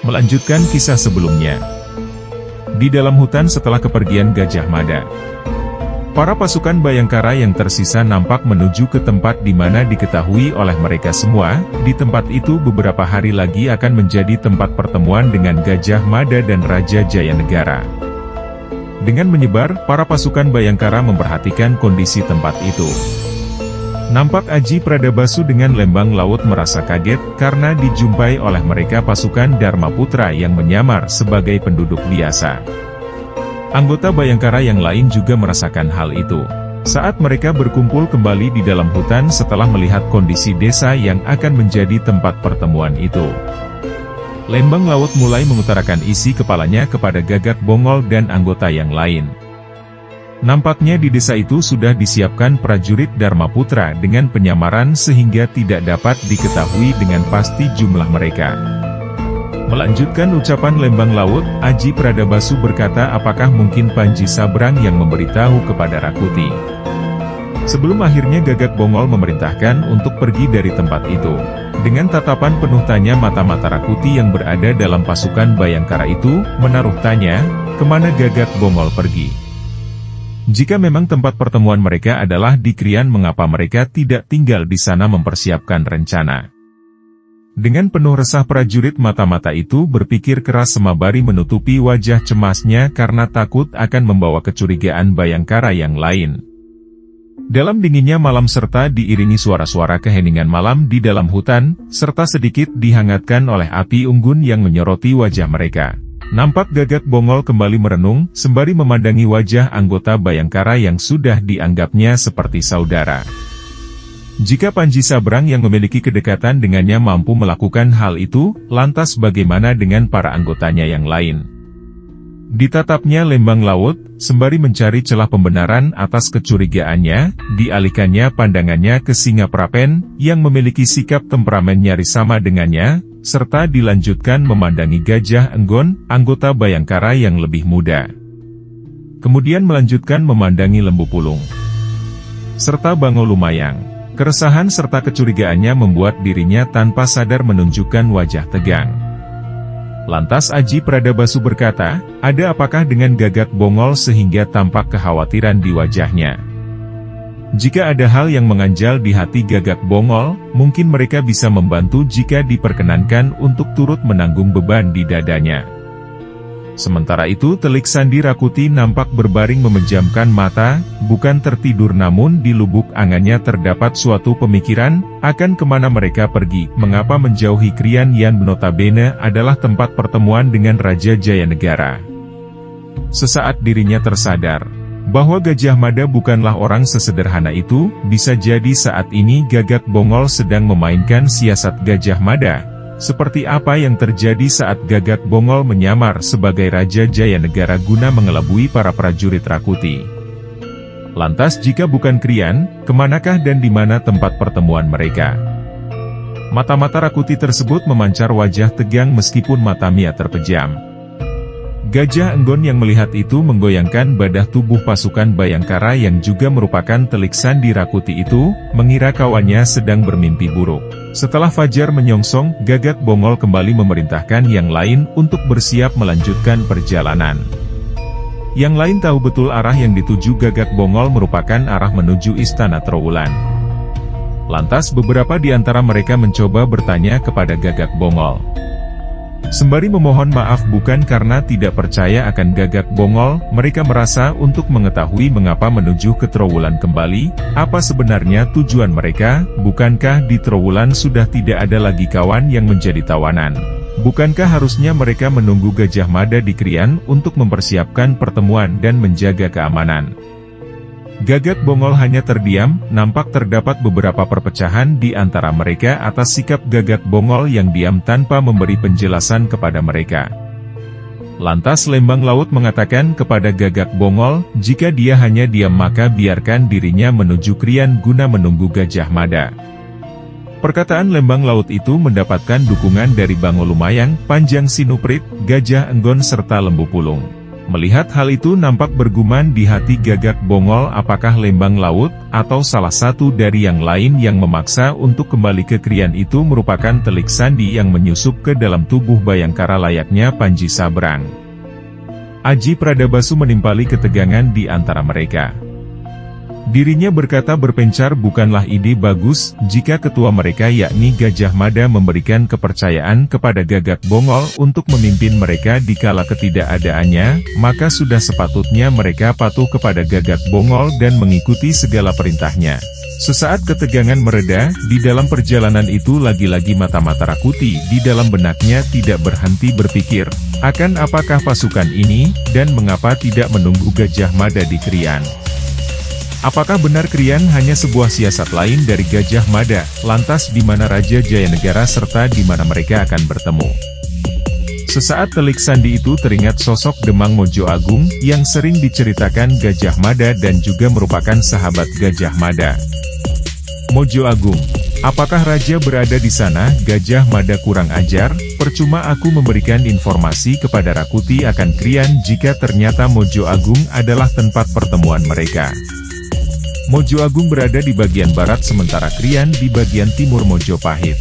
Melanjutkan kisah sebelumnya. Di dalam hutan setelah kepergian Gajah Mada, para pasukan Bayangkara yang tersisa nampak menuju ke tempat di mana diketahui oleh mereka semua. Di tempat itu beberapa hari lagi akan menjadi tempat pertemuan dengan Gajah Mada dan Raja Jayanegara. Dengan menyebar, para pasukan Bayangkara memperhatikan kondisi tempat itu. Nampak Aji Pradabasu dengan Lembang Laut merasa kaget karena dijumpai oleh mereka pasukan Dharma Putra yang menyamar sebagai penduduk biasa. Anggota Bayangkara yang lain juga merasakan hal itu. Saat mereka berkumpul kembali di dalam hutan setelah melihat kondisi desa yang akan menjadi tempat pertemuan itu, Lembang Laut mulai mengutarakan isi kepalanya kepada Gagak Bongol dan anggota yang lain. Nampaknya di desa itu sudah disiapkan prajurit Dharma Putra dengan penyamaran sehingga tidak dapat diketahui dengan pasti jumlah mereka. Melanjutkan ucapan Lembang Laut, Aji Pradabasu berkata, apakah mungkin Panji Sabrang yang memberitahu kepada Rakuti? Sebelum akhirnya Gagak Bongol memerintahkan untuk pergi dari tempat itu. Dengan tatapan penuh tanya mata-mata Rakuti yang berada dalam pasukan Bayangkara itu, menaruh tanya, kemana Gagak Bongol pergi? Jika memang tempat pertemuan mereka adalah di Krian, mengapa mereka tidak tinggal di sana mempersiapkan rencana? Dengan penuh resah prajurit mata-mata itu berpikir keras semabari menutupi wajah cemasnya karena takut akan membawa kecurigaan Bayangkara yang lain. Dalam dinginnya malam serta diiringi suara-suara keheningan malam di dalam hutan, serta sedikit dihangatkan oleh api unggun yang menyoroti wajah mereka, nampak Gagak Bongol kembali merenung, sembari memandangi wajah anggota Bayangkara yang sudah dianggapnya seperti saudara. Jika Panji Sabrang yang memiliki kedekatan dengannya mampu melakukan hal itu, lantas bagaimana dengan para anggotanya yang lain? Ditatapnya Lembang Laut, sembari mencari celah pembenaran atas kecurigaannya, dialihkannya pandangannya ke Singaprapen, yang memiliki sikap temperamen nyaris sama dengannya, serta dilanjutkan memandangi Gajah Enggon, anggota Bayangkara yang lebih muda. Kemudian melanjutkan memandangi Lembu Pulung, serta Bango Lumayang. Keresahan serta kecurigaannya membuat dirinya tanpa sadar menunjukkan wajah tegang. Lantas Aji Pradabasu berkata, ada apakah dengan Gagak Bongol sehingga tampak kekhawatiran di wajahnya? Jika ada hal yang mengganjal di hati Gagak Bongol, mungkin mereka bisa membantu jika diperkenankan untuk turut menanggung beban di dadanya. Sementara itu telik Sandi Rakuti nampak berbaring memejamkan mata, bukan tertidur namun di lubuk angannya terdapat suatu pemikiran, akan kemana mereka pergi, mengapa menjauhi Krian yang notabene adalah tempat pertemuan dengan Raja Jayanegara. Sesaat dirinya tersadar bahwa Gajah Mada bukanlah orang sesederhana itu, bisa jadi saat ini Gagak Bongol sedang memainkan siasat Gajah Mada. Seperti apa yang terjadi saat Gagak Bongol menyamar sebagai Raja Jayanegara guna mengelabui para prajurit Rakuti. Lantas jika bukan Krian, kemanakah dan di mana tempat pertemuan mereka? Mata-mata Rakuti tersebut memancar wajah tegang meskipun matanya terpejam. Gajah Enggon yang melihat itu menggoyangkan badah tubuh pasukan Bayangkara yang juga merupakan telik Sandi Rakuti itu, mengira kawannya sedang bermimpi buruk. Setelah fajar menyongsong, Gagak Bongol kembali memerintahkan yang lain untuk bersiap melanjutkan perjalanan. Yang lain tahu betul arah yang dituju Gagak Bongol merupakan arah menuju Istana Trowulan. Lantas beberapa di antara mereka mencoba bertanya kepada Gagak Bongol, sembari memohon maaf bukan karena tidak percaya akan Gagak Bongol, mereka merasa untuk mengetahui mengapa menuju ke Trowulan kembali, apa sebenarnya tujuan mereka, bukankah di Trowulan sudah tidak ada lagi kawan yang menjadi tawanan? Bukankah harusnya mereka menunggu Gajah Mada di Krian untuk mempersiapkan pertemuan dan menjaga keamanan? Gagak Bongol hanya terdiam, nampak terdapat beberapa perpecahan di antara mereka atas sikap Gagak Bongol yang diam tanpa memberi penjelasan kepada mereka. Lantas Lembang Laut mengatakan kepada Gagak Bongol, jika dia hanya diam maka biarkan dirinya menuju Krian guna menunggu Gajah Mada. Perkataan Lembang Laut itu mendapatkan dukungan dari Bango Lumayang, Panjang Sinuprit, Gajah Enggon serta Lembu Pulung. Melihat hal itu nampak bergumam di hati Gagak Bongol, apakah Lembang Laut, atau salah satu dari yang lain yang memaksa untuk kembali ke Krian itu merupakan telik sandi yang menyusup ke dalam tubuh Bayangkara layaknya Panji Sabrang. Aji Pradabasu menimpali ketegangan di antara mereka. Dirinya berkata berpencar bukanlah ide bagus, jika ketua mereka yakni Gajah Mada memberikan kepercayaan kepada Gagak Bongol untuk memimpin mereka di kala ketidakadaannya, maka sudah sepatutnya mereka patuh kepada Gagak Bongol dan mengikuti segala perintahnya. Sesaat ketegangan mereda, di dalam perjalanan itu lagi-lagi mata-mata Rakuti di dalam benaknya tidak berhenti berpikir, akan apakah pasukan ini, dan mengapa tidak menunggu Gajah Mada di Krian. Apakah benar Krian hanya sebuah siasat lain dari Gajah Mada, lantas di mana Raja Jayanegara serta di mana mereka akan bertemu? Sesaat telik sandi itu teringat sosok Demang Mojo Agung, yang sering diceritakan Gajah Mada dan juga merupakan sahabat Gajah Mada. Mojo Agung, apakah Raja berada di sana? Gajah Mada kurang ajar, percuma aku memberikan informasi kepada Rakuti akan Krian jika ternyata Mojo Agung adalah tempat pertemuan mereka. Mojo Agung berada di bagian barat sementara Krian di bagian timur Mojopahit.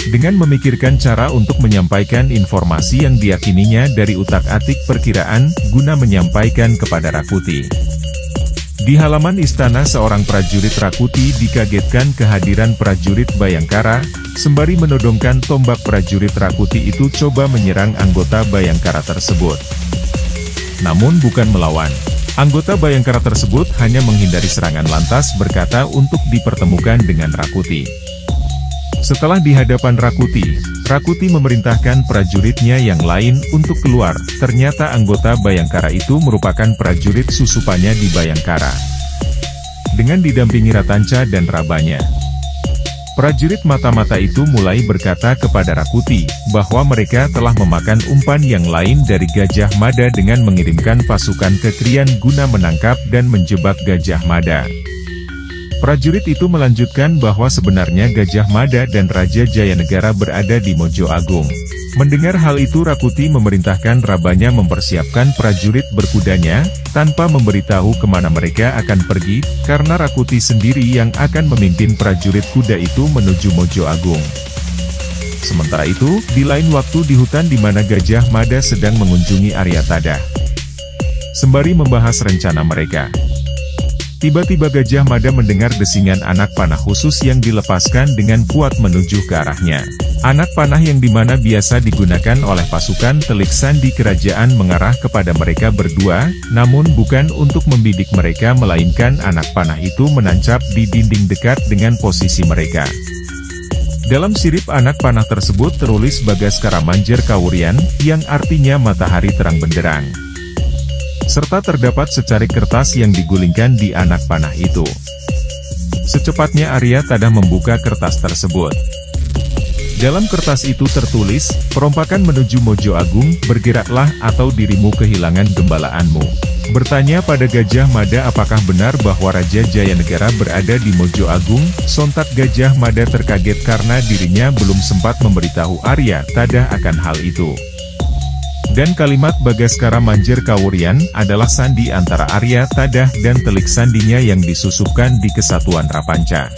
Dengan memikirkan cara untuk menyampaikan informasi yang diyakininya dari utak-atik perkiraan, guna menyampaikan kepada Rakuti. Di halaman istana seorang prajurit Rakuti dikagetkan kehadiran prajurit Bayangkara, sembari menodongkan tombak prajurit Rakuti itu coba menyerang anggota Bayangkara tersebut. Namun bukan melawan. Anggota Bayangkara tersebut hanya menghindari serangan lantas berkata untuk dipertemukan dengan Rakuti. Setelah di hadapan Rakuti memerintahkan prajuritnya yang lain untuk keluar, ternyata anggota Bayangkara itu merupakan prajurit susupannya di Bayangkara. Dengan didampingi Ratanca dan Rabanya. Prajurit mata-mata itu mulai berkata kepada Rakuti, bahwa mereka telah memakan umpan yang lain dari Gajah Mada dengan mengirimkan pasukan ke Krian guna menangkap dan menjebak Gajah Mada. Prajurit itu melanjutkan bahwa sebenarnya Gajah Mada dan Raja Jayanegara berada di Mojo Agung. Mendengar hal itu Rakuti memerintahkan Rabanya mempersiapkan prajurit berkudanya, tanpa memberitahu kemana mereka akan pergi, karena Rakuti sendiri yang akan memimpin prajurit kuda itu menuju Mojo Agung. Sementara itu, di lain waktu di hutan di mana Gajah Mada sedang mengunjungi Arya Tadah. Sembari membahas rencana mereka. Tiba-tiba Gajah Mada mendengar desingan anak panah khusus yang dilepaskan dengan kuat menuju ke arahnya. Anak panah yang dimana biasa digunakan oleh pasukan telik sandi kerajaan mengarah kepada mereka berdua, namun bukan untuk membidik mereka melainkan anak panah itu menancap di dinding dekat dengan posisi mereka. Dalam sirip anak panah tersebut tertulis Bagaskara Manjer Kawurian, yang artinya matahari terang benderang. Serta terdapat secarik kertas yang digulingkan di anak panah itu. Secepatnya Arya Tadah membuka kertas tersebut. Dalam kertas itu tertulis, perompakan menuju Mojo Agung, bergeraklah atau dirimu kehilangan gembalaanmu. Bertanya pada Gajah Mada apakah benar bahwa Raja Jayanegara berada di Mojo Agung, sontak Gajah Mada terkaget karena dirinya belum sempat memberitahu Arya Tadah akan hal itu. Dan kalimat Bagaskara Manjer Kawurian adalah sandi antara Arya Tadah dan telik sandinya yang disusupkan di Kesatuan Rapanca.